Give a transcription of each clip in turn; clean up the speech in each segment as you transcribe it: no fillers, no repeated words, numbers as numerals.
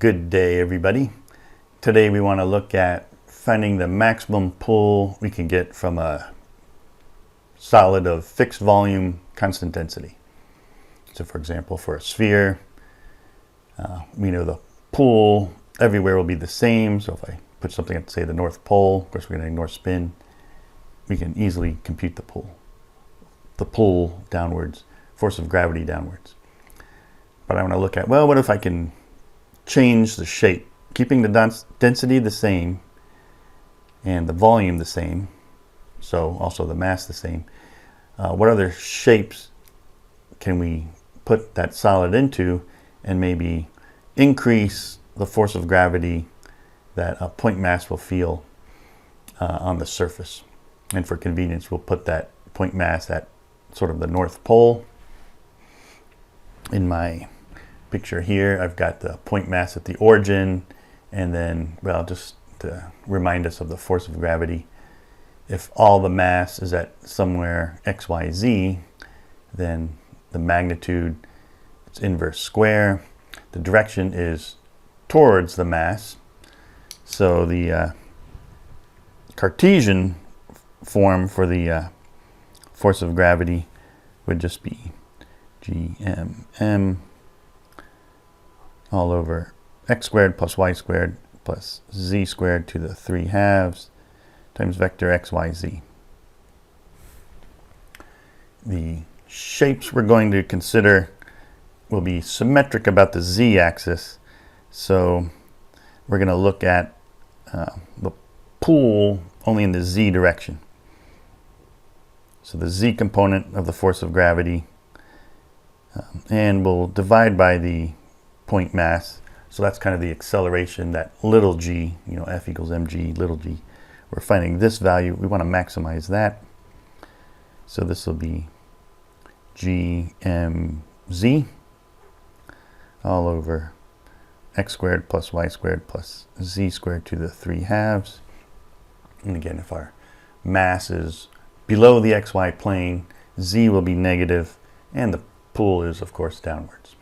Good day, everybody. Today we want to look at finding the maximum pull we can get from a solid of fixed volume, constant density. So for example, for a sphere, we know the pull everywhere will be the same. So if I put something at, say, the North Pole, of course we're going to ignore spin, we can easily compute the pull downwards, force of gravity downwards. But I want to look at, well, what if I can change the shape, keeping the density the same and the volume the same, so also the mass the same. What other shapes can we put that solid into and maybe increase the force of gravity that a point mass will feel on the surface? And for convenience, we'll put that point mass at sort of the North Pole. In my picture here, I've got the point mass at the origin, and then, well, just to remind us of the force of gravity, if all the mass is at somewhere XYZ, then the magnitude, its inverse square, the direction is towards the mass. So the Cartesian form for the force of gravity would just be GMM all over x squared plus y squared plus z squared to the 3/2 times vector xyz. The shapes we're going to consider will be symmetric about the z-axis, so we're going to look at the pull only in the z direction. So the z component of the force of gravity, and we'll divide by the point mass. So that's kind of the acceleration, that little g, F equals mg, little g. We're finding this value. We want to maximize that. So this will be gmz all over x squared plus y squared plus z squared to the 3/2. And again, if our mass is below the xy plane, z will be negative, and the pull is, of course, downwards.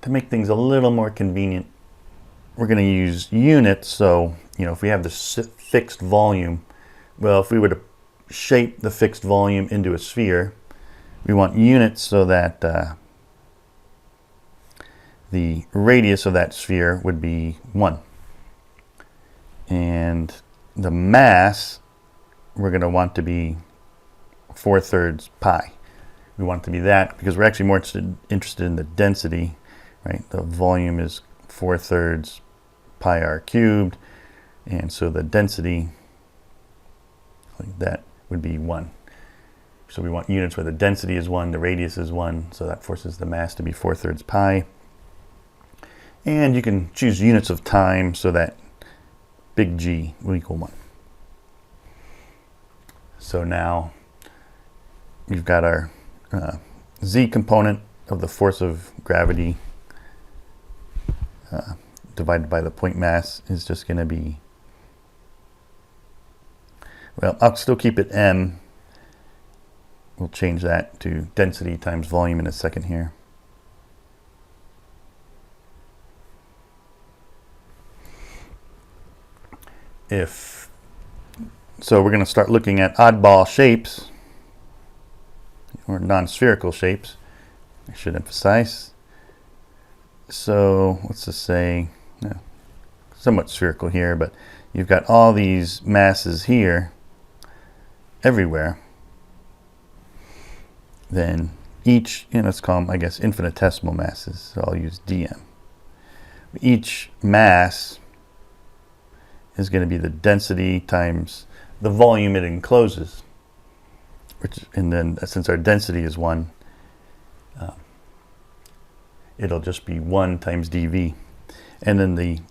To make things a little more convenient, we're going to use units. So, if we have this fixed volume, well, if we were to shape the fixed volume into a sphere, we want units so that the radius of that sphere would be 1. And the mass, we're going to want to be 4/3 pi. We want it to be that because we're actually more interested in the density, right? The volume is 4/3 pi r cubed, and so the density, like that, would be 1. So we want units where the density is 1, the radius is 1, so that forces the mass to be 4/3 pi. And you can choose units of time so that big G will equal 1. So now we've got our z component of the force of gravity divided by the point mass is just going to be, well, I'll still keep it m. We'll change that to density times volume in a second here. So we're going to start looking at oddball shapes, or non-spherical shapes, I should emphasize. So let's just say, somewhat spherical here, but you've got all these masses here, everywhere. Then each, let's call them, I guess, infinitesimal masses, so I'll use dm. Each mass is going to be the density times the volume it encloses. And then since our density is 1, it'll just be 1 times dv. And then the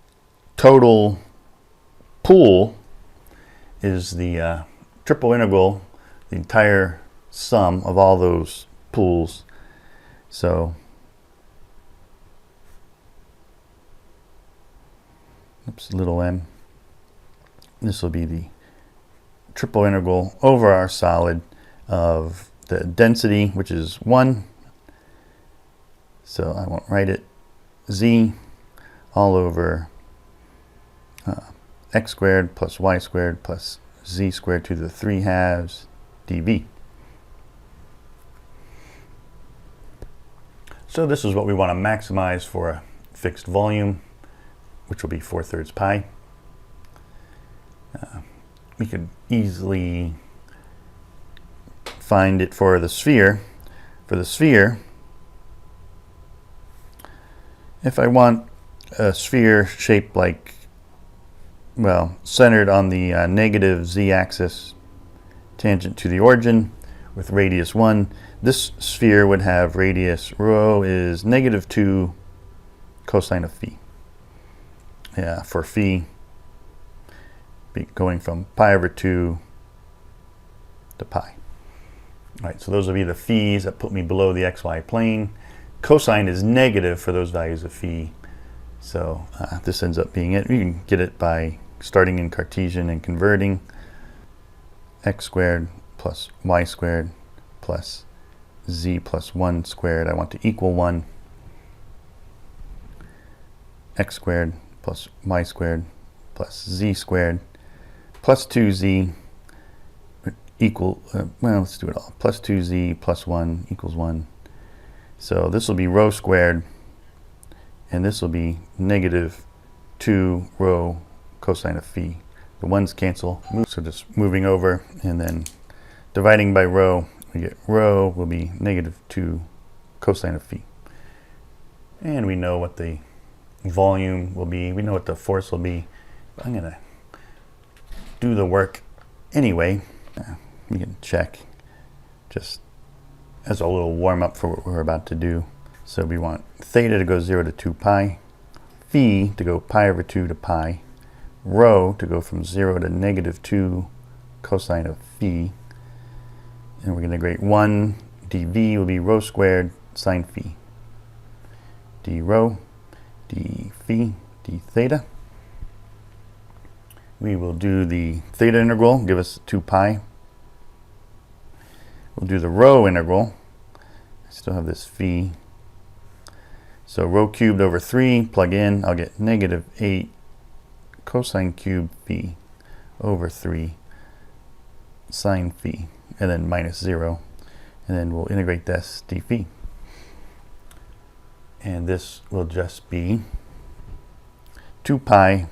total pull is the triple integral, the entire sum of all those pulls. So little m. This will be the triple integral over our solid of the density, which is 1. So I won't write it, z all over x squared plus y squared plus z squared to the 3 halves dv. So this is what we want to maximize for a fixed volume, which will be 4/3 pi. We could easily find it for the sphere. For the sphere, if I want a sphere shaped like, well, centered on the negative z-axis tangent to the origin with radius 1, this sphere would have radius rho is -2 cosine of phi. Yeah, for phi, going from pi/2 to pi. All right, so those will be the phis that put me below the xy plane. Cosine is negative for those values of phi. So this ends up being it. You can get it by starting in Cartesian and converting. X squared plus y squared plus z plus 1 squared. I want to equal 1. X squared plus y squared plus z squared plus 2z equal, well, let's do it all. Plus 2z plus 1 equals 1. So this will be rho squared, and this will be -2 rho cosine of phi. The ones cancel. So just moving over and then dividing by rho, we get rho will be -2 cosine of phi. And we know what the volume will be. We know what the force will be. I'm going to do the work anyway. We can check just as a little warm up for what we're about to do. So we want theta to go 0 to 2 pi, phi to go pi/2 to pi, rho to go from 0 to -2 cosine of phi, and we're going to integrate 1 dv will be rho squared sine phi, d rho, d phi, d theta. We will do the theta integral, give us 2 pi. We'll do the rho integral. I still have this phi. So rho cubed over 3, plug in, I'll get -8 cosine cubed phi over 3 sine phi, and then -0. And then we'll integrate this d phi. And this will just be 2 pi.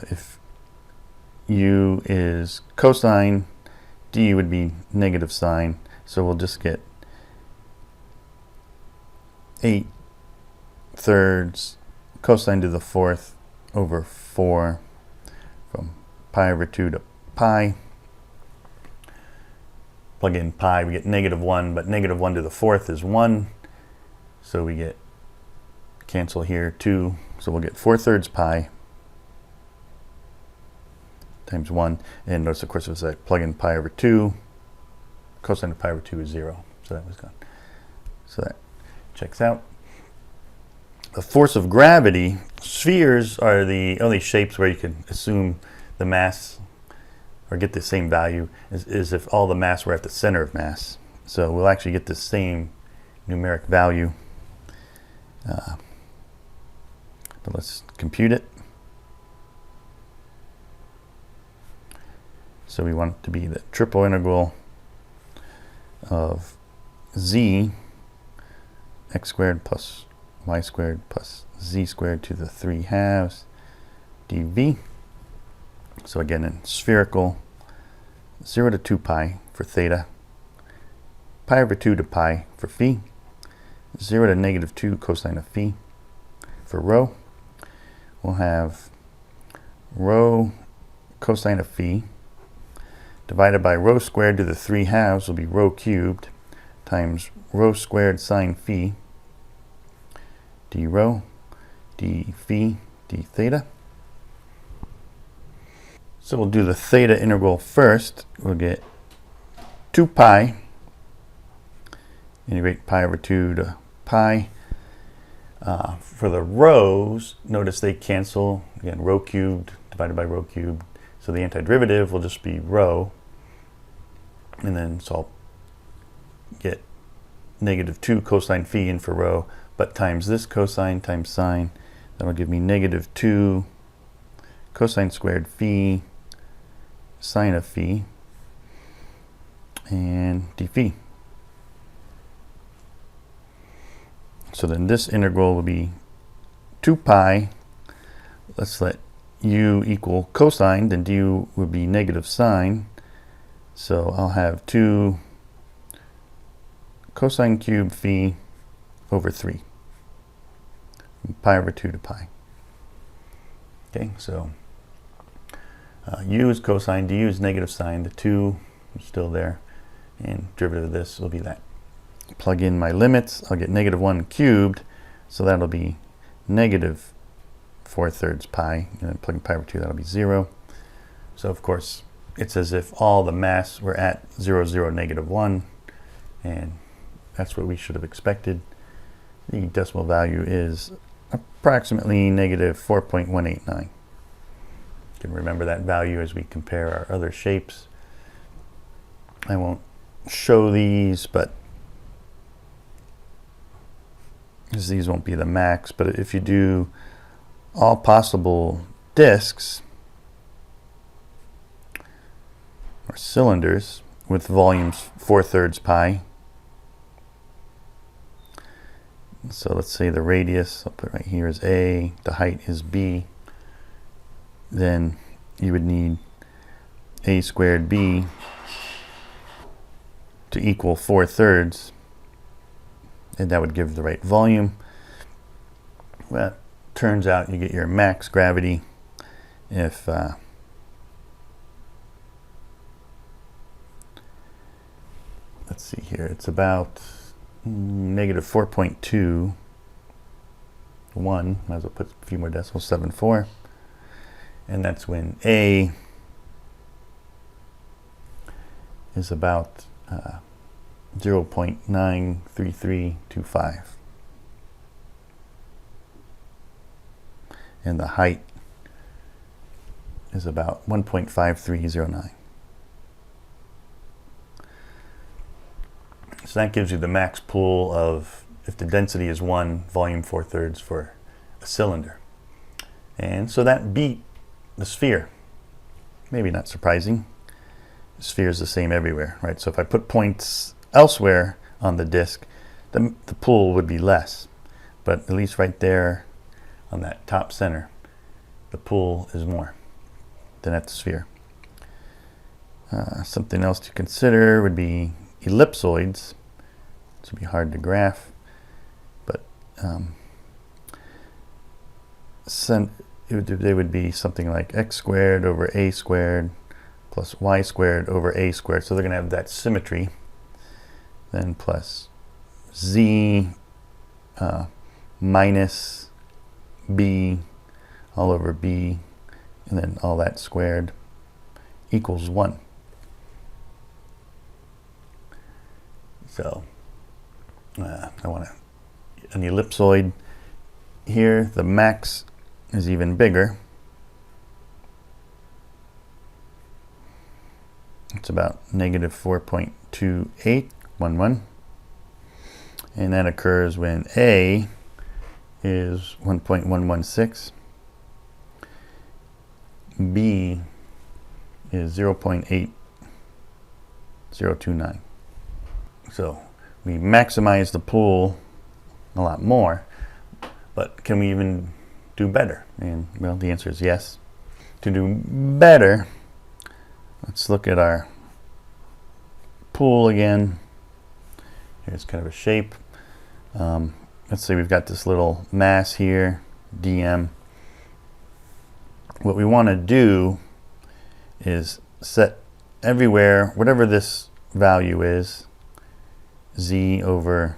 If u is cosine, d would be negative sine. So we'll just get 8/3 cosine to the 4th over 4 from pi/2 to pi. Plug in pi, we get -1, but -1 to the 4th is 1. So we get, cancel here, 2. So we'll get 4/3 pi times 1. And notice, of course, if I plug in pi/2, cosine of pi/2 is 0. So that was gone. So that checks out. The force of gravity, spheres are the only shapes where you can assume the mass or get the same value is if all the mass were at the center of mass. So we'll actually get the same numeric value. But let's compute it. So we want it to be the triple integral of z x squared plus y squared plus z squared to the 3 halves dv. So again, in spherical, 0 to 2 pi for theta, pi/2 to pi for phi, 0 to -2 cosine of phi. For rho, we'll have rho cosine of phi divided by rho squared to the 3 halves will be rho cubed times rho squared sine phi, d rho, d phi, d theta. So we'll do the theta integral first. We'll get 2 pi, integrate pi/2 to pi. For the rho's, notice they cancel. Again, rho cubed divided by rho cubed. So the antiderivative will just be rho. And then so I'll get -2 cosine phi in for rho but times this cosine times sine, that'll give me negative 2 cosine squared phi sine of phi and d phi. So then this integral will be 2 pi. Let's let u equal cosine, then du would be negative sine. So I'll have 2 cosine cubed phi over 3. Pi over 2 to pi. Okay, so u is cosine, du is negative sine, the 2 is still there, and derivative of this will be that. Plug in my limits, I'll get negative 1 cubed, so that'll be negative 4/3 pi, and then plug in pi over 2, that'll be 0. So of course, it's as if all the mass were at 0, 0, negative 1, and that's what we should have expected. The decimal value is approximately negative 4.189. You can remember that value as we compare our other shapes. I won't show these, but because these won't be the max, but if you do all possible disks or cylinders with volumes 4/3 pi, so let's say the radius, I'll put right here, is A, the height is B, then you would need A squared B to equal 4/3, and that would give the right volume. Well, turns out you get your max gravity if let's see here, it's about negative 4.21, might as well put a few more decimals, 74, and that's when A is about 0.93325, and the height is about 1.5309. So that gives you the max pull of, if the density is 1, volume 4/3 for a cylinder. And so that beat the sphere. Maybe not surprising. The sphere is the same everywhere, right? So if I put points elsewhere on the disk, the pull would be less. But at least right there on that top center, the pull is more than at the sphere. Something else to consider would be ellipsoids. This would be hard to graph, but they would be something like x squared over a squared plus y squared over a squared. So they're going to have that symmetry. Then plus z minus b all over b, and then all that squared equals 1. So I want an ellipsoid here. The max is even bigger. It's about negative 4.2811, and that occurs when A is 1.116, B is 0.8029. So we maximize the pull a lot more, but can we even do better? And well, the answer is yes. To do better, let's look at our pull again. Here's kind of a shape. Let's say we've got this little mass here, dm. What we want to do is set everywhere, whatever this value is, z over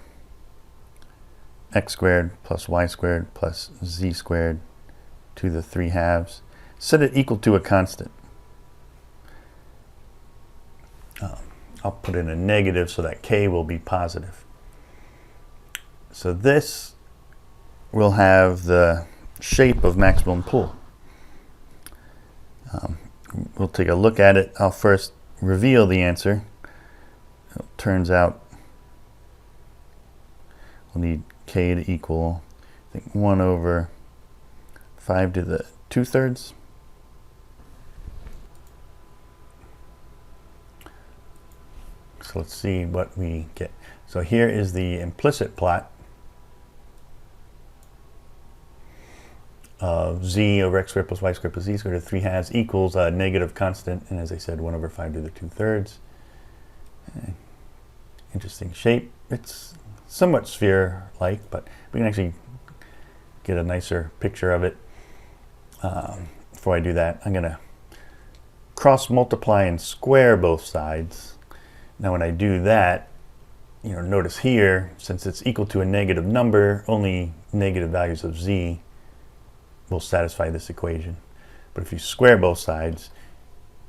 x squared plus y squared plus z squared to the 3/2, set it equal to a constant. I'll put in a negative so that k will be positive. So this will have the shape of maximum pull. We'll take a look at it. I'll first reveal the answer. It turns out we'll need k to equal, I think, 1 over 5 to the 2/3. So let's see what we get. So here is the implicit plot of z over x squared plus y squared plus z squared to 3 halves equals a negative constant, and as I said, 1 over 5 to the 2/3. Interesting shape. It's somewhat sphere-like, but we can actually get a nicer picture of it. Before I do that, I'm going to cross multiply and square both sides. Now when I do that, notice here, since it's equal to a negative number, only negative values of z will satisfy this equation. But if you square both sides,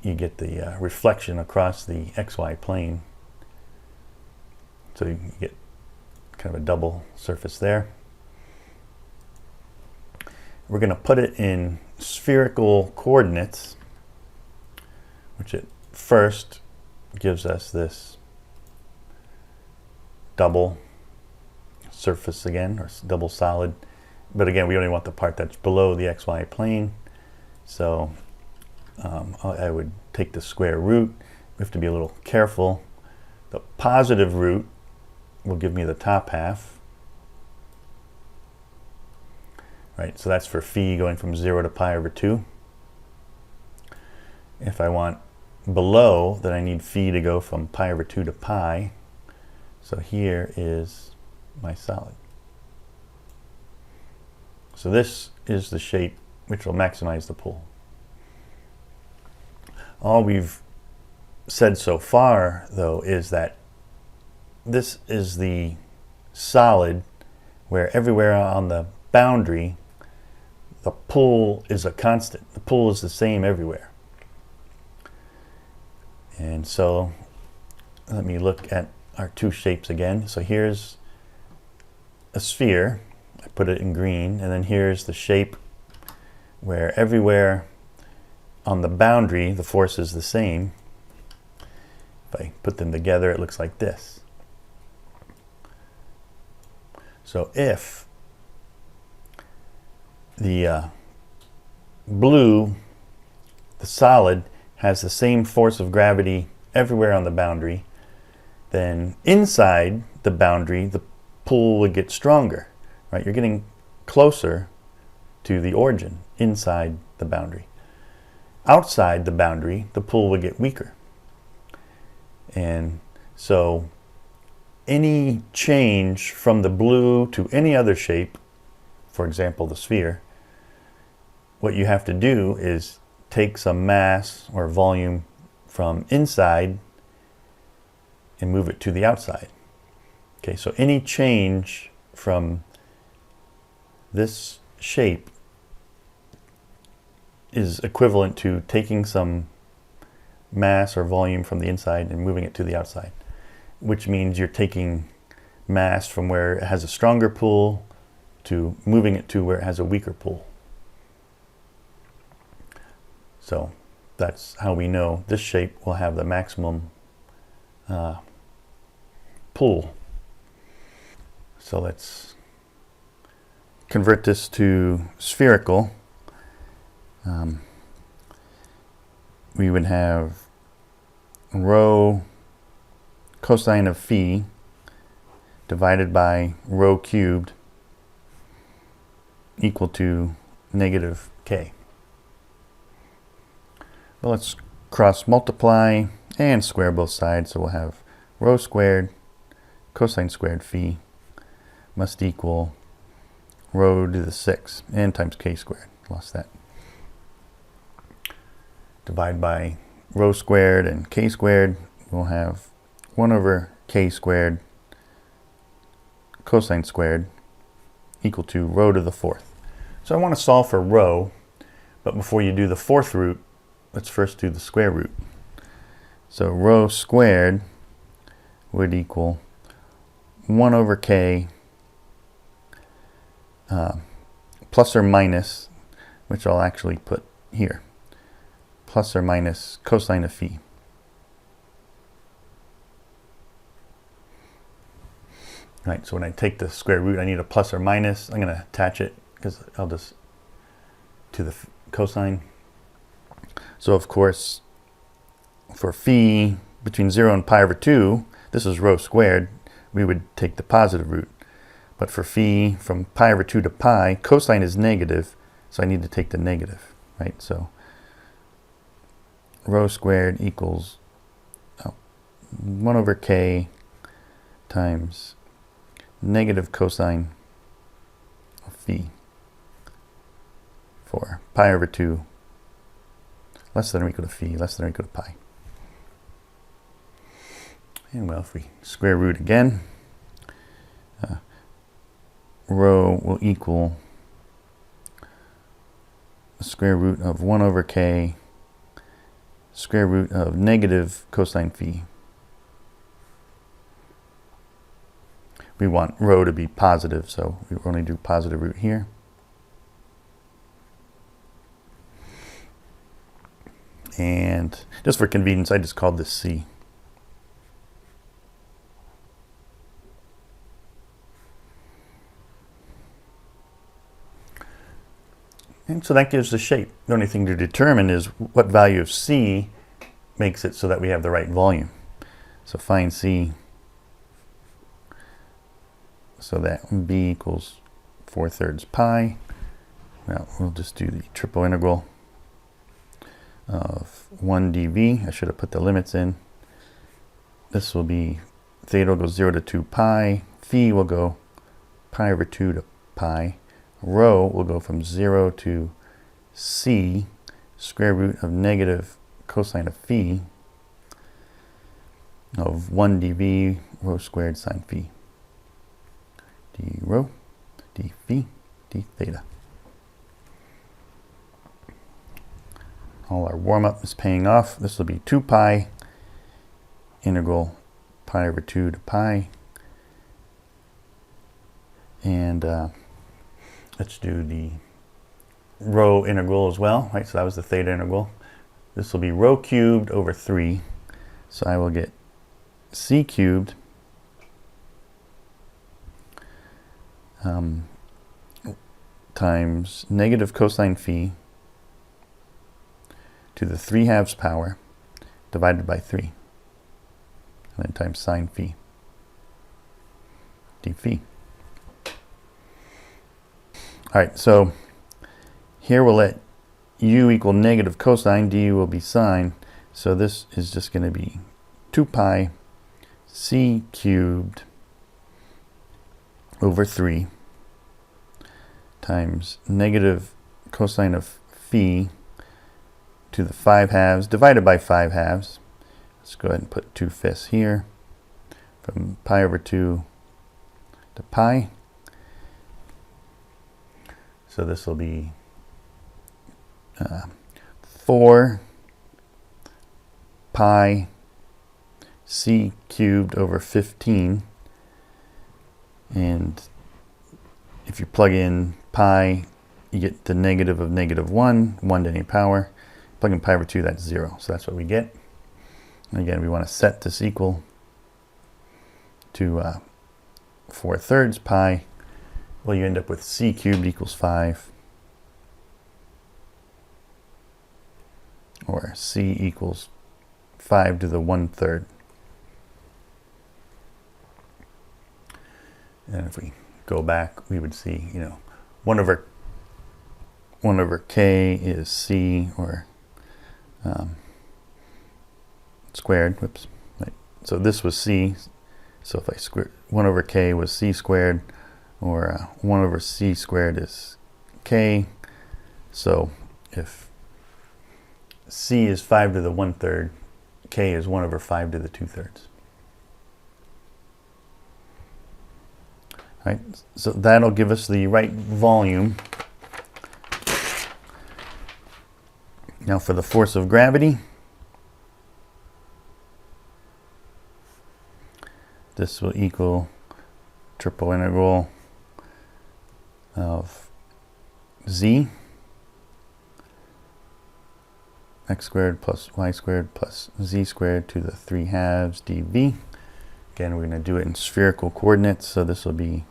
you get the reflection across the xy plane. So you get kind of a double surface there. We're going to put it in spherical coordinates, which at first gives us this double surface again, or double solid. But again, we only want the part that's below the xy plane. So I would take the square root. We have to be a little careful. The positive root will give me the top half. Right, so that's for phi going from 0 to pi over 2. If I want below, then I need phi to go from pi over 2 to pi. So here is my solid. So this is the shape which will maximize the pull. All we've said so far, though, is that this is the solid where everywhere on the boundary the pull is a constant. The pull is the same everywhere. And so let me look at our two shapes again. So here's a sphere. I put it in green. And then here's the shape where everywhere on the boundary the force is the same. If I put them together, it looks like this. So if the blue, the solid, has the same force of gravity everywhere on the boundary, then inside the boundary the pull would get stronger, right? You're getting closer to the origin inside the boundary. Outside the boundary, the pull would get weaker. And so any change from the blue to any other shape, for example the sphere, what you have to do is take some mass or volume from inside and move it to the outside. Okay, so any change from this shape is equivalent to taking some mass or volume from the inside and moving it to the outside, which means you're taking mass from where it has a stronger pull to moving it to where it has a weaker pull. So that's how we know this shape will have the maximum pull. So let's convert this to spherical. We would have rho cosine of phi divided by rho cubed equal to negative k. Well, let's cross multiply and square both sides. So we'll have rho squared cosine squared phi must equal rho to the 6 and times k squared. Lost that. Divide by rho squared and k squared. We'll have 1 over k squared cosine squared equal to rho to the 4th. So I want to solve for rho, but before you do the 4th root, let's first do the square root. So rho squared would equal 1 over k plus or minus, which I'll actually put here, plus or minus cosine of phi. Right, so when I take the square root, I need a plus or minus. I'm going to attach it because I'll just to the cosine. So of course, for phi between 0 and pi over 2, this is rho squared, we would take the positive root. But for phi from pi over 2 to pi, cosine is negative, so I need to take the negative, right? So rho squared equals 1 over k times negative cosine of phi for pi over 2 less than or equal to phi, less than or equal to pi. And well, if we square root again, rho will equal the square root of 1 over k square root of negative cosine phi. We want rho to be positive, so we only do positive root here. And just for convenience, I just called this C. And so that gives the shape. The only thing to determine is what value of C makes it so that we have the right volume. So find C so that B equals 4/3 pi. Now we'll just do the triple integral of 1 dV. I should have put the limits in. This will be theta will go 0 to 2 pi. Phi will go pi over 2 to pi. Rho will go from 0 to C square root of negative cosine of phi of 1 dV rho squared sine phi. D rho, d phi, d theta. All our warm-up is paying off. This will be 2 pi integral pi over 2 to pi. And let's do the rho integral as well, right? So that was the theta integral. This will be rho cubed over 3. So I will get c cubed times negative cosine phi to the 3/2 power divided by 3. And then times sine phi d phi. All right, so here we'll let u equal negative cosine, du will be sine. So this is just going to be 2 pi c cubed over 3 times negative cosine of phi to the 5/2 divided by 5/2. Let's go ahead and put 2/5 here from pi over 2 to pi. So this will be 4 pi c cubed over 15. And if you plug in pi, you get the negative of -1, 1 to any power. Plug in pi over 2, that's 0. So that's what we get. And again, we want to set this equal to 4/3 pi. Well, you end up with c cubed equals 5. Or c equals 5 to the 1/3. And if we go back, we would see, 1 over k is c, or squared. Whoops. Right. So this was c. So if I square 1 over k was c squared, or 1 over c squared is k. So if c is 5 to the 1/3, k is 1 over 5 to the 2/3. Right, so that'll give us the right volume. Now for the force of gravity, this will equal triple integral of z x squared plus y squared plus z squared to the 3/2 dv. Again, we're going to do it in spherical coordinates, so this will be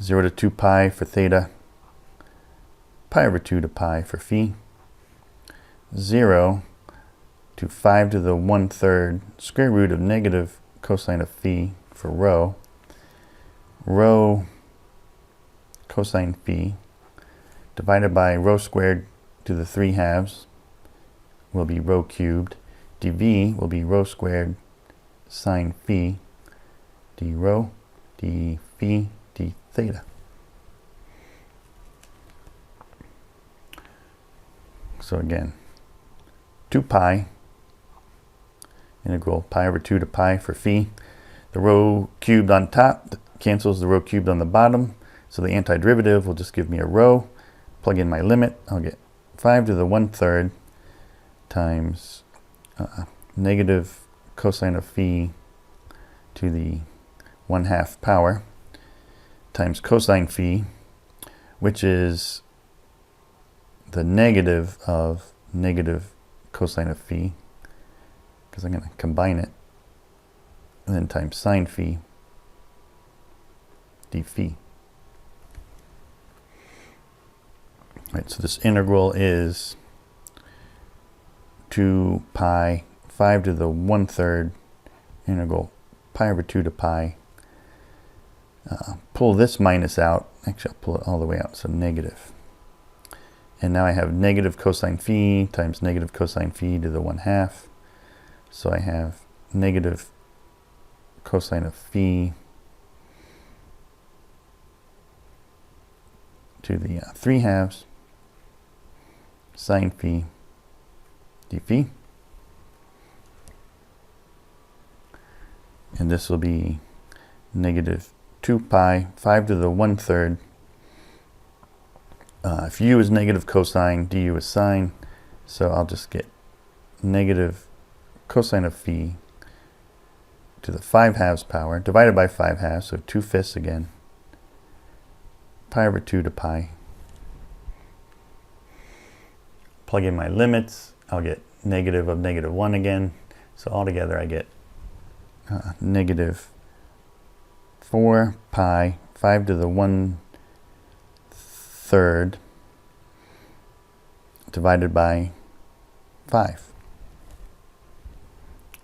0 to 2 pi for theta, pi over 2 to pi for phi, 0 to 5 to the 1/3 square root of negative cosine of phi for rho, rho cosine phi divided by rho squared to the 3/2 will be rho cubed, dv will be rho squared sine phi d rho d phi d theta. So again, 2 pi integral pi over 2 to pi for phi. The rho cubed on top cancels the rho cubed on the bottom, so the antiderivative will just give me a rho. Plug in my limit, I'll get 5 to the 1/3 times negative cosine of phi to the 1/2 power times cosine phi, which is the negative of negative cosine of phi, because I'm going to combine it, and then times sine phi d phi. Right, so this integral is 2 pi 5 to the 1/3 integral pi over 2 to pi. Pull this minus out. Actually, I'll pull it all the way out, so negative. And now I have negative cosine phi times negative cosine phi to the 1/2. So I have negative cosine of phi to the 3/2 sine phi d phi. And this will be negative 2 pi 5 to the 1/3. If u is negative cosine, du is sine, so I'll just get negative cosine of phi to the 5/2 power divided by 5/2, so 2/5 again, pi over 2 to pi. Plug in my limits, I'll get negative of negative 1 again, so altogether I get negative 4 pi 5 to the 1/3 divided by 5,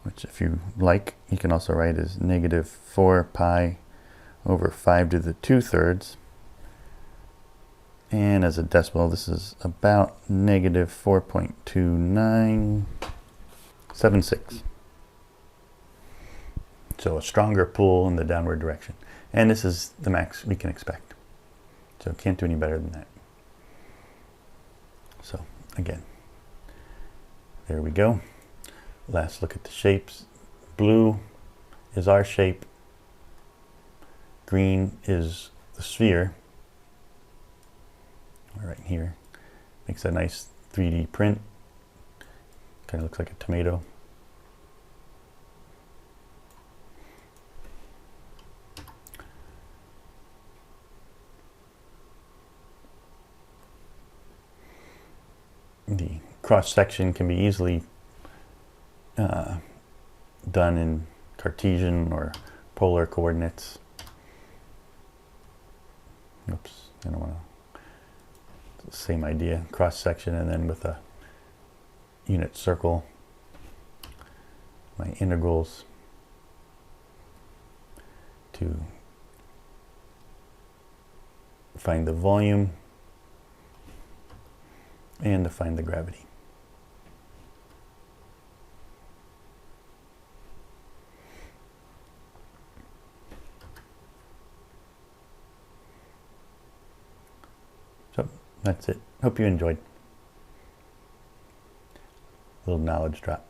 which if you like, you can also write as negative 4 pi over 5 to the 2/3. And as a decimal, this is about negative 4.2976. So a stronger pull in the downward direction. And this is the max we can expect. So can't do any better than that. So again, there we go. Last look at the shapes. Blue is our shape. Green is the sphere. Right here. Makes a nice 3D print. Kind of looks like a tomato. The cross section can be easily done in Cartesian or polar coordinates. Oops, I don't want to. Same idea, cross section, and then with a unit circle, my integrals to find the volume and to find the gravity. So that's it. Hope you enjoyed. A little knowledge drop.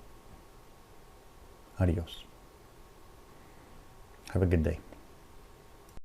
Adios. Have a good day.